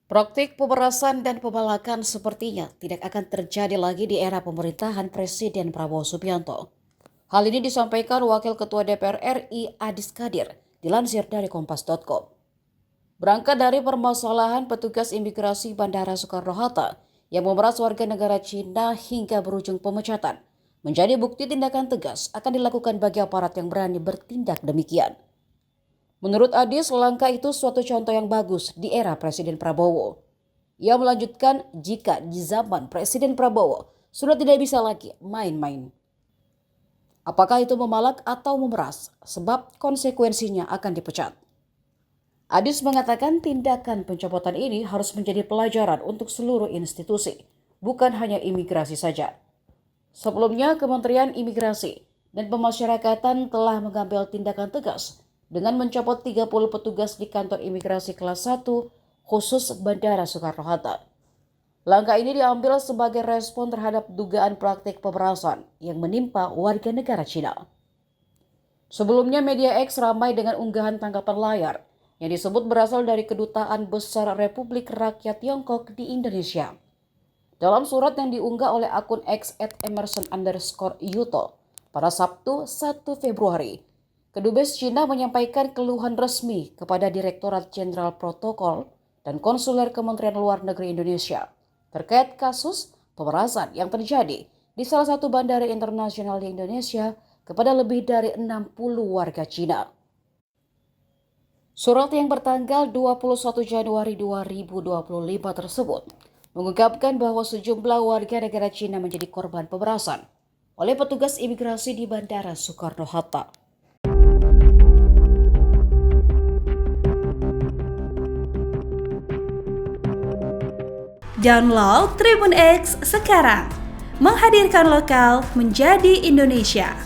Praktik pemerasan dan pembalakan sepertinya tidak akan terjadi lagi di era pemerintahan Presiden Prabowo Subianto. Hal ini disampaikan Wakil Ketua DPR RI Adis Kadir dilansir dari Kompas.com. Berangkat dari permasalahan petugas imigrasi Bandara Soekarno-Hatta yang memeras warga negara Cina hingga berujung pemecatan, menjadi bukti tindakan tegas akan dilakukan bagi aparat yang berani bertindak demikian. Menurut Adis, langkah itu suatu contoh yang bagus di era Presiden Prabowo. Ia melanjutkan jika di zaman Presiden Prabowo sudah tidak bisa lagi main-main. Apakah itu memalak atau memeras? Sebab konsekuensinya akan dipecat. Adis mengatakan tindakan pencopotan ini harus menjadi pelajaran untuk seluruh institusi, bukan hanya imigrasi saja. Sebelumnya, Kementerian Imigrasi dan Pemasyarakatan telah mengambil tindakan tegas dengan mencopot 30 petugas di kantor imigrasi kelas 1 khusus Bandara Soekarno-Hatta. Langkah ini diambil sebagai respon terhadap dugaan praktik pemerasan yang menimpa warga negara Cina. Sebelumnya Media X ramai dengan unggahan tangkapan layar yang disebut berasal dari Kedutaan Besar Republik Rakyat Tiongkok di Indonesia. Dalam surat yang diunggah oleh akun X @emerson_yuto pada Sabtu 1 Februari, Kedubes Cina menyampaikan keluhan resmi kepada Direktorat Jenderal Protokol dan Konsuler Kementerian Luar Negeri Indonesia terkait kasus pemerasan yang terjadi di salah satu bandara internasional di Indonesia kepada lebih dari 60 warga Cina. Surat yang bertanggal 21 Januari 2025 tersebut mengungkapkan bahwa sejumlah warga negara Cina menjadi korban pemerasan oleh petugas imigrasi di Bandara Soekarno-Hatta. Download Tribun X sekarang, menghadirkan lokal menjadi Indonesia.